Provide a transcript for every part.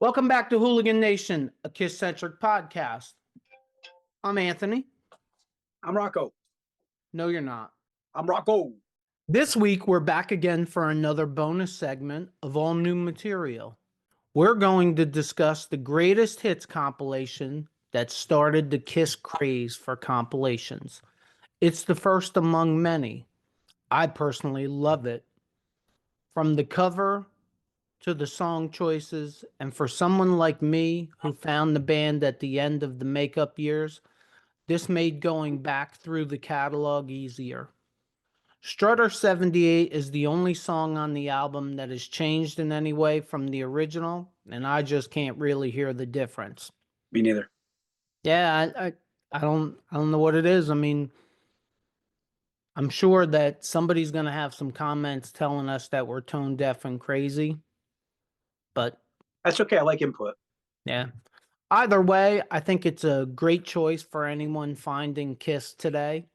Welcome back to Hooligan Nation, a KISS-Centric podcast. I'm Anthony. I'm Rocco. No, you're not. I'm Rocco. This week, we're back again for another bonus segment of all new material. We're going to discuss the greatest hits compilation that started the KISS craze for compilations. It's the first among many. I personally love it. From the cover to the song choices, and for someone like me who found the band at the end of the makeup years, this made going back through the catalog easier. Strutter 78 is the only song on the album that has changed in any way from the original, and I just can't really hear the difference. Me neither. Yeah, I don't know what it is. I mean, I'm sure that somebody's going to have some comments telling us that we're tone deaf and crazy, but that's okay. I like input. Yeah. Either way, I think it's a great choice for anyone finding KISS today.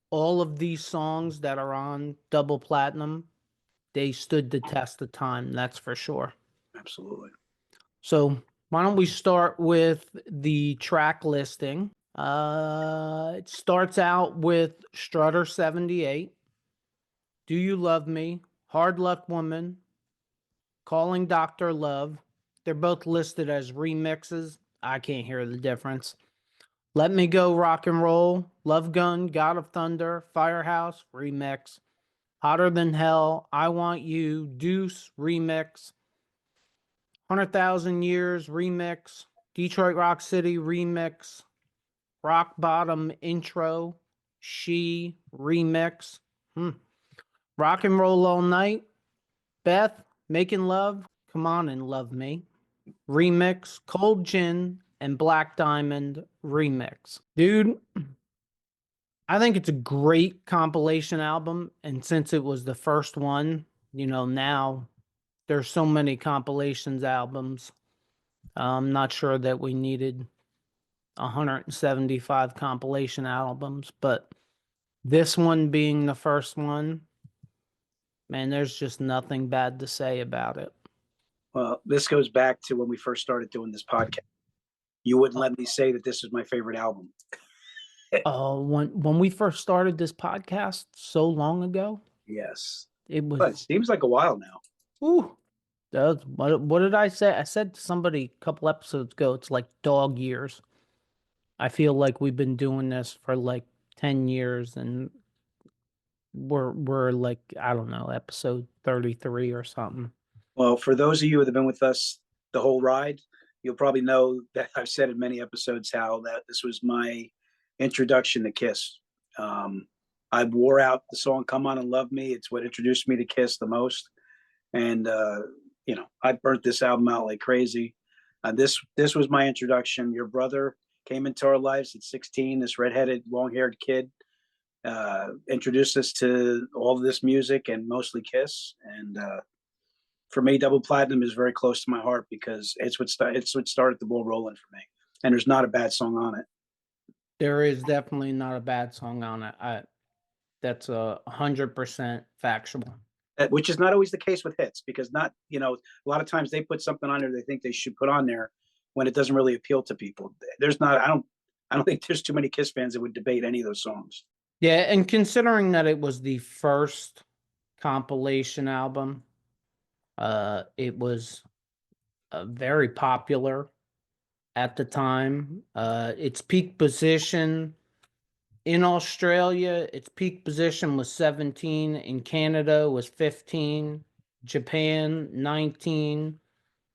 All of these songs that are on Double Platinum, they stood the test of time, that's for sure. Absolutely. So why don't we start with the track listing? It starts out with Strutter 78, Do You Love Me, Hard Luck Woman, Calling Dr. Love. They're both listed as remixes. I can't hear the difference. Let Me Go, Rock and Roll, Love Gun, God of Thunder, Firehouse, remix. Hotter Than Hell, I Want You, Deuce, remix. 100,000 Years, remix. Detroit Rock City, remix. Rock Bottom, intro. She, remix. Rock and Roll All Night. Beth, Making Love, Come On and Love Me. Remix, Cold Gin, and Black Diamond, remix. Dude, I think it's a great compilation album, and since it was the first one, now there's so many compilations albums. I'm not sure that we needed 175 compilation albums, but this one being the first one, man, there's just nothing bad to say about it. Well, this goes back to when we first started doing this podcast. You wouldn't let me say that this was my favorite album. When we first started this podcast so long ago. Yes. It was. But it seems like a while now. Ooh. What did I say? I said to somebody a couple episodes ago, it's like dog years. I feel like we've been doing this for like 10 years and we're like, I don't know, episode 33 or something. Well, for those of you that have been with us the whole ride, you'll probably know that I've said in many episodes how that this was my introduction to KISS. I wore out the song Come On and Love Me. It's what introduced me to KISS the most. And, I burnt this album out like crazy. This was my introduction. Your brother came into our lives at 16, this redheaded, long-haired kid, introduced us to all of this music and mostly KISS. And for me, Double Platinum is very close to my heart because it's what started the ball rolling for me. And there's not a bad song on it. There is definitely not a bad song on it. That's 100% factual. Which is not always the case with hits, because a lot of times they put something on there they think they should put on there when it doesn't really appeal to people. I don't think there's too many KISS fans that would debate any of those songs. Yeah, and considering that it was the first compilation album, it was very popular at the time. Its peak position in Australia, its peak position was 17. In Canada was 15. Japan, 19.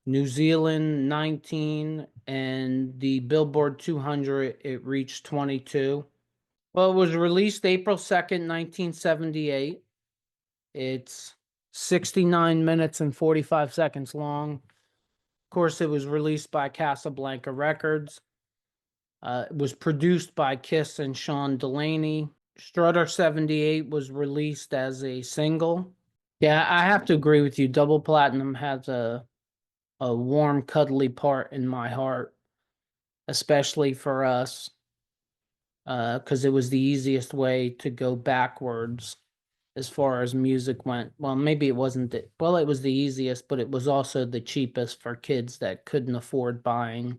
New Zealand, 19. And the Billboard 200, it reached 22. Well, it was released April 2nd, 1978. It's 69 minutes and 45 seconds long. Of course, it was released by Casablanca Records. It was produced by KISS and Sean Delaney. Strutter 78 was released as a single. Yeah, I have to agree with you. Double Platinum has a warm, cuddly part in my heart, especially for us, because it was the easiest way to go backwards as far as music went. Well, maybe it wasn't well, it was the easiest, but it was also the cheapest for kids that couldn't afford buying,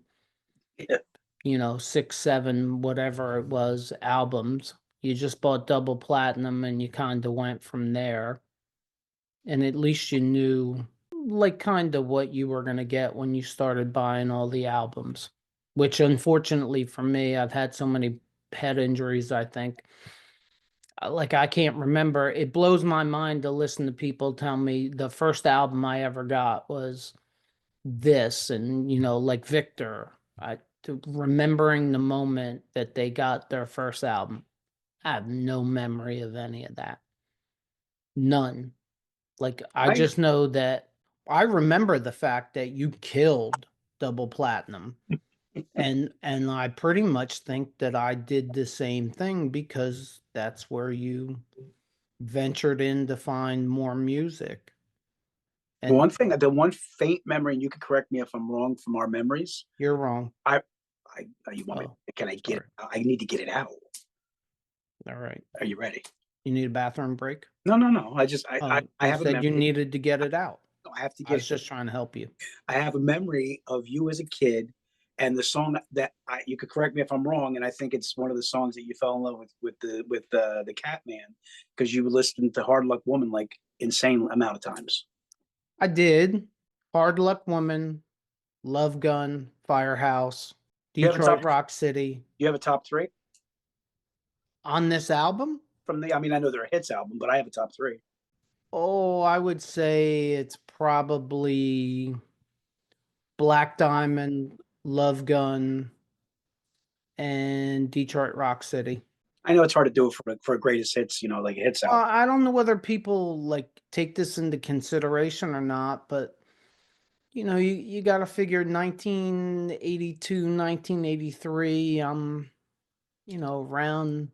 Yeah. you know, 6, 7, whatever it was, albums. You just bought double platinum and you kind of went from there. And at least you knew, like, kind of what you were going to get when you started buying all the albums, which unfortunately for me, I've had so many head injuries, I think. Like, I can't remember. It blows my mind to listen to people tell me the first album I ever got was this, and, you know, like Victor, remembering the moment that they got their first album. I have no memory of any of that. None. Like, I I just know that I remember the fact that you killed double platinum. And I pretty much think that I did the same thing because that's where you ventured in to find more music. the one And thing, the one faint memory, and you can correct me if I'm wrong from our memories. you're wrong. You want me? Oh, Can I get sorry. it? I need to get it out. All right. Are you ready? You need a bathroom break? No, no, no. I just I You have a said you memory. needed to get it out. I have to I get was it. just trying to help you. I have a memory of you as a kid, and the song that you could correct me if I'm wrong, and I think it's one of the songs that you fell in love with the Catman, because you listened to Hard Luck Woman like insane amount of times. I did. Hard Luck Woman, Love Gun, Firehouse, Do you have a Detroit top? Rock City. Do you have a top three On this album? from the? I mean, I know they're a hits album, but I have a top three. Oh, I would say it's probably Black Diamond, Love Gun, and Detroit Rock City. I know it's hard to do it for a greatest hits, like a hits album. I don't know whether people like take this into consideration or not, but you know, you got to figure 1982, 1983. You know, around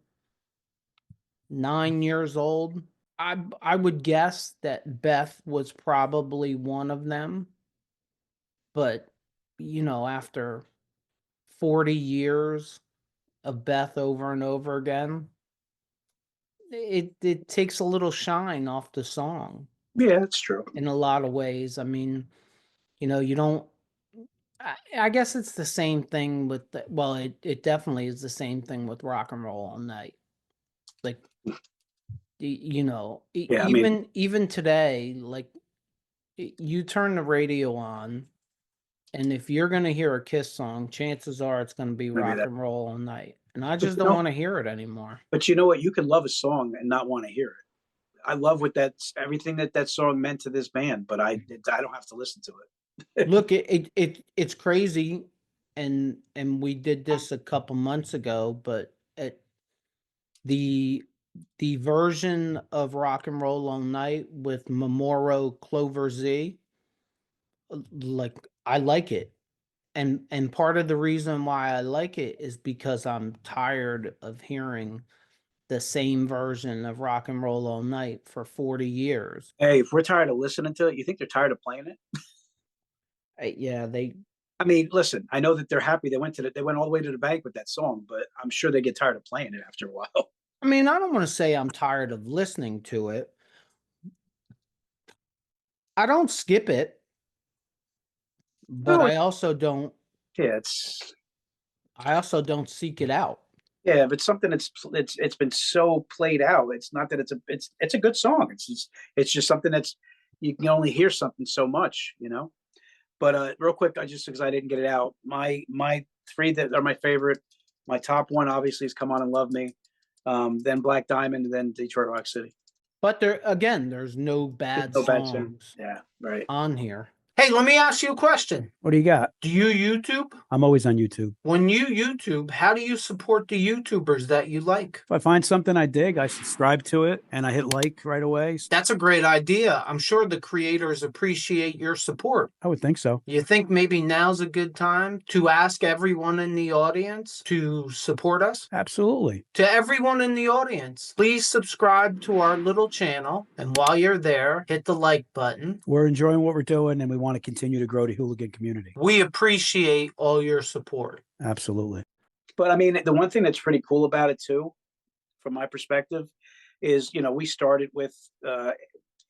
9 years old. I would guess that Beth was probably one of them, but you know, after 40 years of Beth over and over again, it takes a little shine off the song Yeah, that's true. in a lot of ways. I mean, you know, you don't. I guess it's the same thing with well, it definitely is the same thing with Rock and Roll All Night. Like, you know, Yeah, I mean, even today, like, you turn the radio on, and if you're gonna hear a Kiss song, chances are it's gonna be maybe Rock that. and Roll All Night, and I But just don't want to hear it anymore. but you know what? You can love a song and not want to hear it. I love what everything that song meant to this band, but I don't have to listen to it. Look, it's crazy, and we did this a couple months ago, but the the version of Rock and Roll All Night with Memoro Clover Z, like, I like it. And part of the reason why I like it is because I'm tired of hearing the same version of Rock and Roll All Night for 40 years. Hey, if we're tired of listening to it, you think they're tired of playing it? Yeah, I mean, listen, I know that they're happy. They went all the way to the bank with that song, but I'm sure they get tired of playing it after a while. I mean, I don't want to say I'm tired of listening to it. I don't skip it, but Oh, yeah, I also don't seek it out. yeah, but something it's been so played out. It's not that it's a good song. It's just something that's you can only hear something so much. But real quick, because I didn't get it out, my three that are my favorite, my top one obviously is "Come On and Love Me," then "Black Diamond," and then "Detroit Rock City." But there's no bad No bad tune. songs Yeah, right. on here. Hey, let me ask you a question. What do you got? Do you YouTube? I'm always on YouTube. When you YouTube, how do you support the YouTubers that you like? If I find something I dig, I subscribe to it and I hit like right away. That's a great idea. I'm sure the creators appreciate your support. I would think so. You think maybe now's a good time to ask everyone in the audience to support us? Absolutely. To everyone in the audience, please subscribe to our little channel. And while you're there, hit the like button. We're enjoying what we're doing and we want to continue to grow the hooligan community. We appreciate all your support. Absolutely. But I mean, the one thing that's pretty cool about it too, from my perspective, is, we started with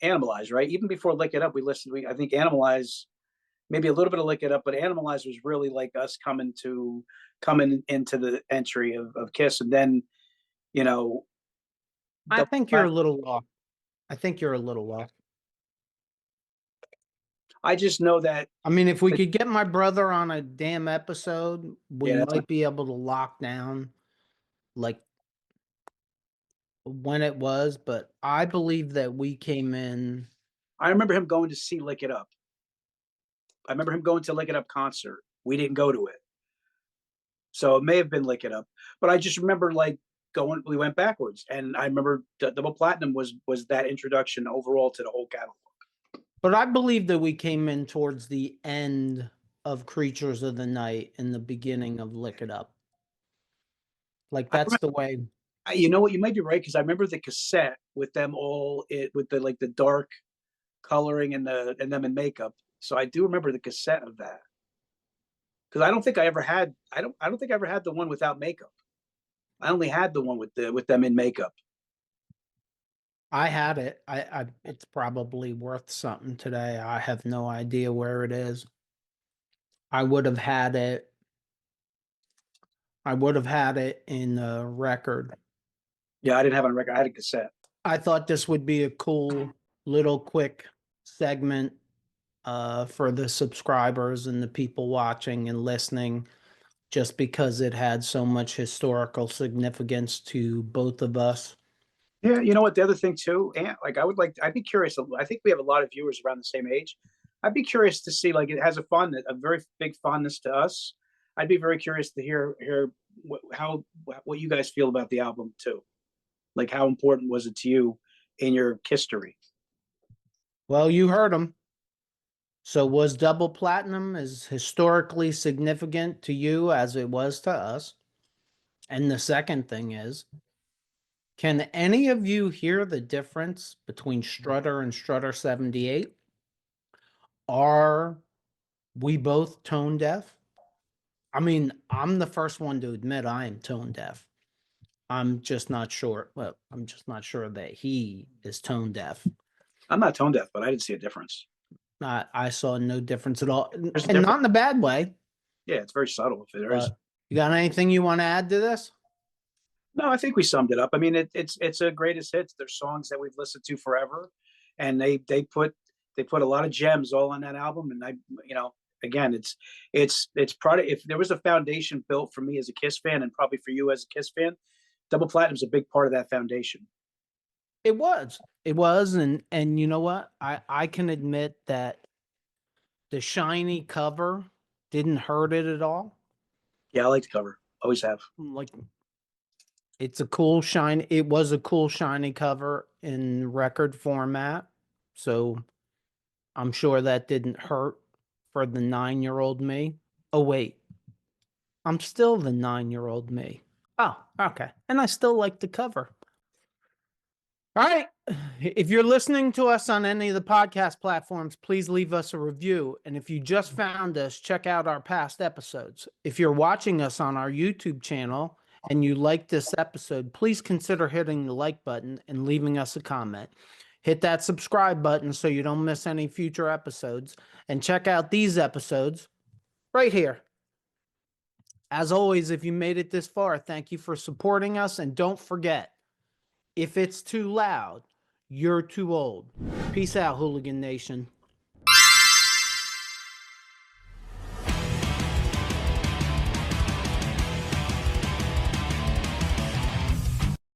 Animalize, right? Even before Lick It Up, I think Animalize, maybe a little bit of Lick It Up, but Animalize was really like us coming into the entry of Kiss. And then, I think you're a little off. I think you're a little off. I just know that. I mean, if we could get my brother on a damn episode, we Yeah, might be able to lock down like when it was, but I believe that we came in. I remember him going to see Lick It Up. I remember him going to Lick It Up concert. We didn't go to it. So it may have been Lick It Up. But I just remember we went backwards. And I remember Double Platinum was that introduction overall to the whole catalog. But I believe that we came in towards the end of Creatures of the Night and the beginning of Lick It Up. Like that's the way. You know what? You might be right, because I remember the cassette with them all with the dark coloring and them in makeup. So I do remember the cassette of that. Because I don't think I ever had I don't think I ever had the one without makeup. I only had the one with them in makeup. I had it. It's probably worth something today. I have no idea where it is. I would have had it. I would have had it in the record. Yeah, I didn't have it on record. I had a cassette. I thought this would be a cool little quick segment for the subscribers and the people watching and listening, just because it had so much historical significance to both of us. Yeah, you know what? The other thing too, and I'd be curious. I think we have a lot of viewers around the same age. I'd be curious to see, it has a very big fondness to us. I'd be very curious to hear what you guys feel about the album too. Like, how important was it to you in your KISStory? Well, you heard them. So was Double Platinum as historically significant to you as it was to us? And the second thing is, can any of you hear the difference between Strutter and Strutter 78? Are we both tone deaf? I mean, I'm the first one to admit I am tone deaf. I'm just not sure. Well, I'm just not sure that he is tone deaf. I'm not tone deaf, but I didn't see a difference. I saw no difference at all, and not in a bad way. Yeah, it's very subtle. If there is. You got anything you want to add to this? No, I think we summed it up. I mean, it's a greatest hits. They're songs that we've listened to forever, and they put a lot of gems all on that album. And again, it's probably, if there was a foundation built for me as a KISS fan, and probably for you as a KISS fan, Double Platinum's a big part of that foundation. It was, and you know what? I can admit that the shiny cover didn't hurt it at all. Yeah, I like the cover. Always have. Like, it's a cool shine. It was a cool shiny cover in record format. So I'm sure that didn't hurt for the 9-year-old me. Oh, wait. I'm still the 9-year-old me. Oh, okay. And I still like the cover. All right. If you're listening to us on any of the podcast platforms, please leave us a review. And if you just found us, check out our past episodes. If you're watching us on our YouTube channel and you like this episode, please consider hitting the like button and leaving us a comment. Hit that subscribe button so you don't miss any future episodes. And check out these episodes right here. As always, if you made it this far, thank you for supporting us. And don't forget, if it's too loud, you're too old. Peace out, Hooligan Nation.